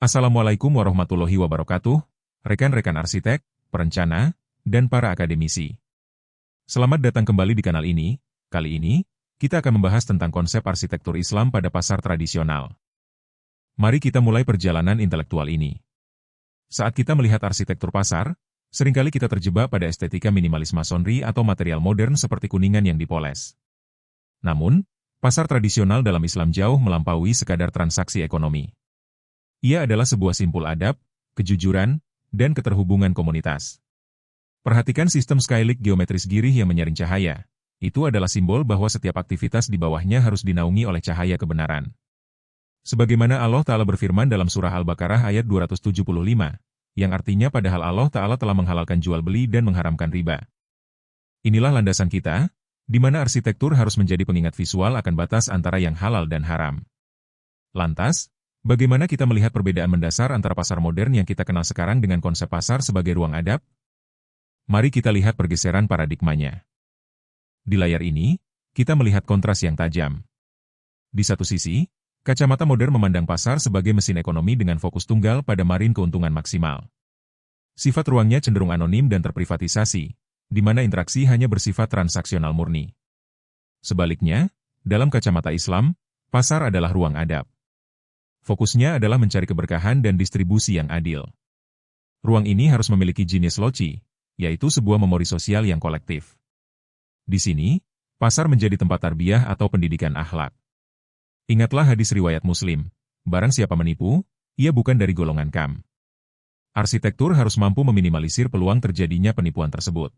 Assalamualaikum warahmatullahi wabarakatuh, rekan-rekan arsitek, perencana, dan para akademisi. Selamat datang kembali di kanal ini. Kali ini, kita akan membahas tentang konsep arsitektur Islam pada pasar tradisional. Mari kita mulai perjalanan intelektual ini. Saat kita melihat arsitektur pasar, seringkali kita terjebak pada estetika minimalis masonri atau material modern seperti kuningan yang dipoles. Namun, pasar tradisional dalam Islam jauh melampaui sekadar transaksi ekonomi. Ia adalah sebuah simpul adab, kejujuran, dan keterhubungan komunitas. Perhatikan sistem skylight geometris girih yang menyaring cahaya. Itu adalah simbol bahwa setiap aktivitas di bawahnya harus dinaungi oleh cahaya kebenaran. Sebagaimana Allah Ta'ala berfirman dalam surah Al-Baqarah ayat 275, yang artinya padahal Allah Ta'ala telah menghalalkan jual beli dan mengharamkan riba. Inilah landasan kita, di mana arsitektur harus menjadi pengingat visual akan batas antara yang halal dan haram. Lantas, bagaimana kita melihat perbedaan mendasar antara pasar modern yang kita kenal sekarang dengan konsep pasar sebagai ruang adab? Mari kita lihat pergeseran paradigmanya. Di layar ini, kita melihat kontras yang tajam. Di satu sisi, kacamata modern memandang pasar sebagai mesin ekonomi dengan fokus tunggal pada margin keuntungan maksimal. Sifat ruangnya cenderung anonim dan terprivatisasi, di mana interaksi hanya bersifat transaksional murni. Sebaliknya, dalam kacamata Islam, pasar adalah ruang adab. Fokusnya adalah mencari keberkahan dan distribusi yang adil. Ruang ini harus memiliki genius loci, yaitu sebuah memori sosial yang kolektif. Di sini, pasar menjadi tempat tarbiyah atau pendidikan akhlak. Ingatlah hadis riwayat Muslim, barang siapa menipu, ia bukan dari golongan kami. Arsitektur harus mampu meminimalisir peluang terjadinya penipuan tersebut.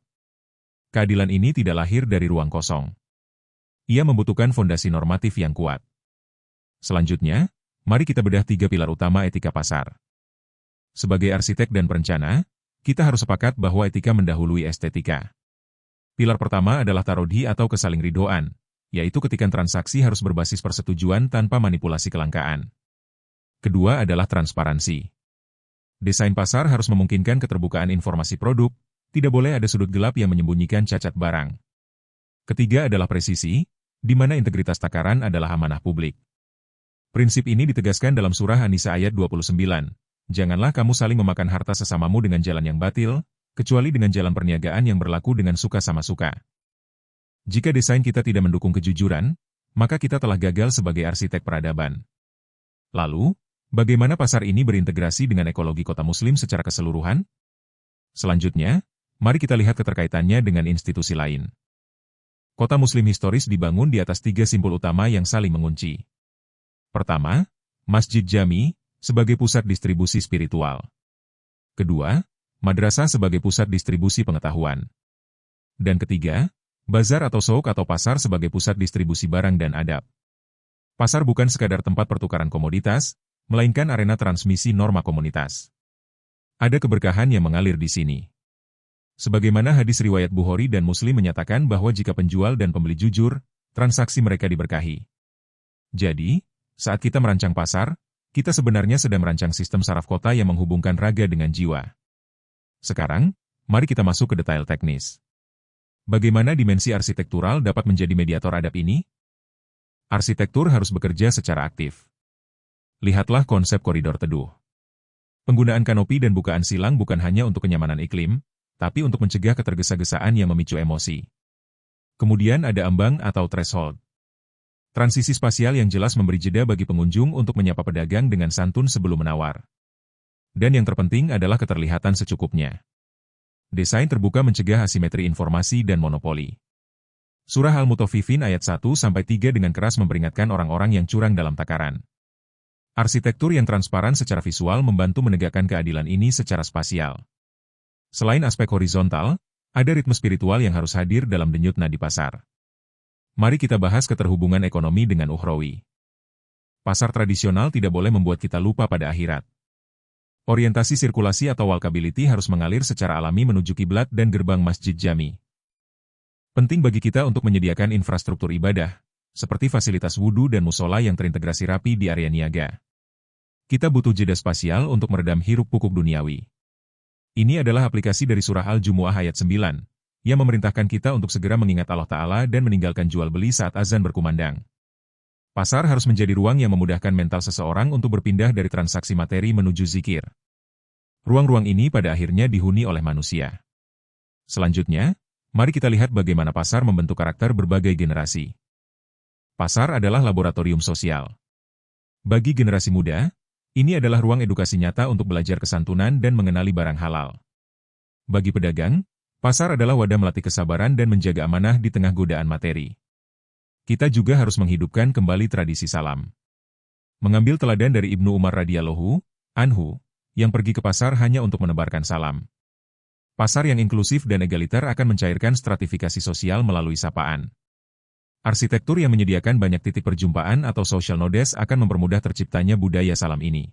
Keadilan ini tidak lahir dari ruang kosong. Ia membutuhkan fondasi normatif yang kuat. Selanjutnya, mari kita bedah 3 pilar utama etika pasar. Sebagai arsitek dan perencana, kita harus sepakat bahwa etika mendahului estetika. Pilar pertama adalah tarodhi atau kesaling ridhoan, yaitu ketika transaksi harus berbasis persetujuan tanpa manipulasi kelangkaan. Kedua adalah transparansi. Desain pasar harus memungkinkan keterbukaan informasi produk, tidak boleh ada sudut gelap yang menyembunyikan cacat barang. Ketiga adalah presisi, di mana integritas takaran adalah amanah publik. Prinsip ini ditegaskan dalam surah An-Nisa ayat 29, janganlah kamu saling memakan harta sesamamu dengan jalan yang batil, kecuali dengan jalan perniagaan yang berlaku dengan suka sama suka. Jika desain kita tidak mendukung kejujuran, maka kita telah gagal sebagai arsitek peradaban. Lalu, bagaimana pasar ini berintegrasi dengan ekologi kota muslim secara keseluruhan? Selanjutnya, mari kita lihat keterkaitannya dengan institusi lain. Kota muslim historis dibangun di atas 3 simpul utama yang saling mengunci. Pertama, Masjid Jami, sebagai pusat distribusi spiritual. Kedua, madrasah sebagai pusat distribusi pengetahuan. Dan ketiga, bazar atau souk atau pasar sebagai pusat distribusi barang dan adab. Pasar bukan sekadar tempat pertukaran komoditas, melainkan arena transmisi norma komunitas. Ada keberkahan yang mengalir di sini. Sebagaimana hadis riwayat Bukhari dan Muslim menyatakan bahwa jika penjual dan pembeli jujur, transaksi mereka diberkahi. Jadi, saat kita merancang pasar, kita sebenarnya sedang merancang sistem saraf kota yang menghubungkan raga dengan jiwa. Sekarang, mari kita masuk ke detail teknis. Bagaimana dimensi arsitektural dapat menjadi mediator adab ini? Arsitektur harus bekerja secara aktif. Lihatlah konsep koridor teduh. Penggunaan kanopi dan bukaan silang bukan hanya untuk kenyamanan iklim, tapi untuk mencegah ketergesa-gesaan yang memicu emosi. Kemudian ada ambang atau threshold. Transisi spasial yang jelas memberi jeda bagi pengunjung untuk menyapa pedagang dengan santun sebelum menawar. Dan yang terpenting adalah keterlihatan secukupnya. Desain terbuka mencegah asimetri informasi dan monopoli. Surah Al-Mutaffifin ayat 1-3 dengan keras memperingatkan orang-orang yang curang dalam takaran. Arsitektur yang transparan secara visual membantu menegakkan keadilan ini secara spasial. Selain aspek horizontal, ada ritme spiritual yang harus hadir dalam denyut nadi pasar. Mari kita bahas keterhubungan ekonomi dengan ukhrawi. Pasar tradisional tidak boleh membuat kita lupa pada akhirat. Orientasi sirkulasi atau walkability harus mengalir secara alami menuju kiblat dan gerbang Masjid Jami. Penting bagi kita untuk menyediakan infrastruktur ibadah, seperti fasilitas wudhu dan musola yang terintegrasi rapi di area niaga. Kita butuh jeda spasial untuk meredam hiruk-pikuk duniawi. Ini adalah aplikasi dari surah Al-Jumu'ah ayat 9, yang memerintahkan kita untuk segera mengingat Allah Ta'ala dan meninggalkan jual beli saat azan berkumandang. Pasar harus menjadi ruang yang memudahkan mental seseorang untuk berpindah dari transaksi materi menuju zikir. Ruang-ruang ini pada akhirnya dihuni oleh manusia. Selanjutnya, mari kita lihat bagaimana pasar membentuk karakter berbagai generasi. Pasar adalah laboratorium sosial. Bagi generasi muda, ini adalah ruang edukasi nyata untuk belajar kesantunan dan mengenali barang halal. Bagi pedagang, pasar adalah wadah melatih kesabaran dan menjaga amanah di tengah godaan materi. Kita juga harus menghidupkan kembali tradisi salam. Mengambil teladan dari Ibnu Umar radhiyallahu anhu, yang pergi ke pasar hanya untuk menebarkan salam. Pasar yang inklusif dan egaliter akan mencairkan stratifikasi sosial melalui sapaan. Arsitektur yang menyediakan banyak titik perjumpaan atau social nodes akan mempermudah terciptanya budaya salam ini.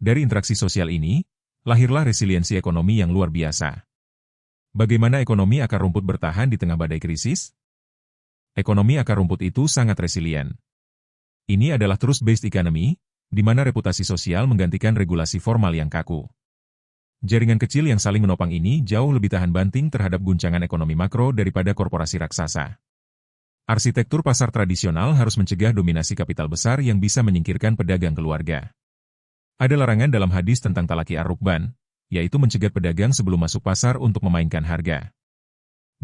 Dari interaksi sosial ini, lahirlah resiliensi ekonomi yang luar biasa. Bagaimana ekonomi akar rumput bertahan di tengah badai krisis? Ekonomi akar rumput itu sangat resilient. Ini adalah trust-based economy, di mana reputasi sosial menggantikan regulasi formal yang kaku. Jaringan kecil yang saling menopang ini jauh lebih tahan banting terhadap guncangan ekonomi makro daripada korporasi raksasa. Arsitektur pasar tradisional harus mencegah dominasi kapital besar yang bisa menyingkirkan pedagang keluarga. Ada larangan dalam hadis tentang talaki ar-rukban, yaitu mencegat pedagang sebelum masuk pasar untuk memainkan harga.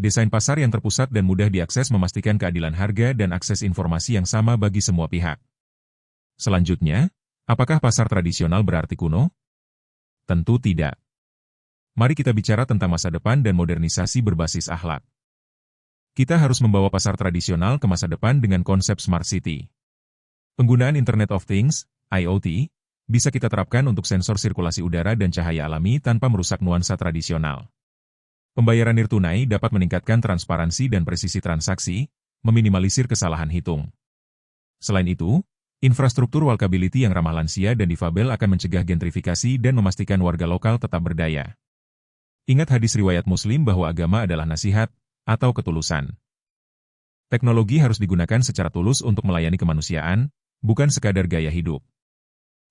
Desain pasar yang terpusat dan mudah diakses memastikan keadilan harga dan akses informasi yang sama bagi semua pihak. Selanjutnya, apakah pasar tradisional berarti kuno? Tentu tidak. Mari kita bicara tentang masa depan dan modernisasi berbasis akhlak. Kita harus membawa pasar tradisional ke masa depan dengan konsep Smart City. Penggunaan Internet of Things, IoT, bisa kita terapkan untuk sensor sirkulasi udara dan cahaya alami tanpa merusak nuansa tradisional. Pembayaran nirtunai dapat meningkatkan transparansi dan presisi transaksi, meminimalisir kesalahan hitung. Selain itu, infrastruktur walkability yang ramah lansia dan difabel akan mencegah gentrifikasi dan memastikan warga lokal tetap berdaya. Ingat hadis riwayat Muslim bahwa agama adalah nasihat atau ketulusan. Teknologi harus digunakan secara tulus untuk melayani kemanusiaan, bukan sekadar gaya hidup.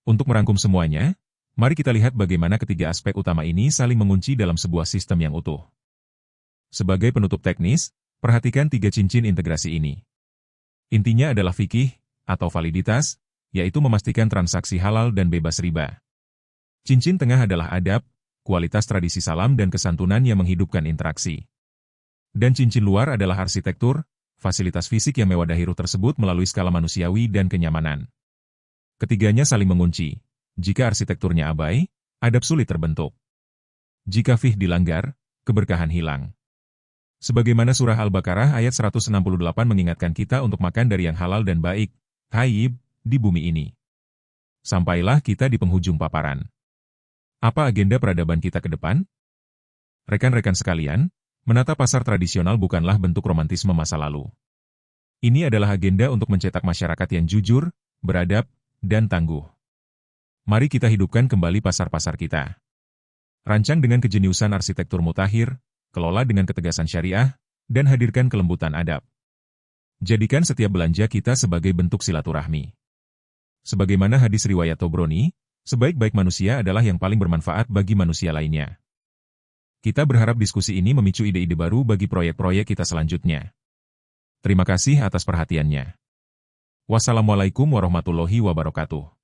Untuk merangkum semuanya, mari kita lihat bagaimana ketiga aspek utama ini saling mengunci dalam sebuah sistem yang utuh. Sebagai penutup teknis, perhatikan 3 cincin integrasi ini. Intinya adalah fikih, atau validitas, yaitu memastikan transaksi halal dan bebas riba. Cincin tengah adalah adab, kualitas tradisi salam dan kesantunan yang menghidupkan interaksi. Dan cincin luar adalah arsitektur, fasilitas fisik yang mewadahi ruh tersebut melalui skala manusiawi dan kenyamanan. Ketiganya saling mengunci. Jika arsitekturnya abai, adab sulit terbentuk. Jika fikih dilanggar, keberkahan hilang. Sebagaimana surah Al-Baqarah ayat 168 mengingatkan kita untuk makan dari yang halal dan baik, thayyib, di bumi ini. Sampailah kita di penghujung paparan. Apa agenda peradaban kita ke depan? Rekan-rekan sekalian, menata pasar tradisional bukanlah bentuk romantisme masa lalu. Ini adalah agenda untuk mencetak masyarakat yang jujur, beradab, dan tangguh. Mari kita hidupkan kembali pasar-pasar kita. Rancang dengan kejeniusan arsitektur mutakhir, kelola dengan ketegasan syariah, dan hadirkan kelembutan adab. Jadikan setiap belanja kita sebagai bentuk silaturahmi. Sebagaimana hadis riwayat Tobroni, sebaik-baik manusia adalah yang paling bermanfaat bagi manusia lainnya. Kita berharap diskusi ini memicu ide-ide baru bagi proyek-proyek kita selanjutnya. Terima kasih atas perhatiannya. Wassalamualaikum warahmatullahi wabarakatuh.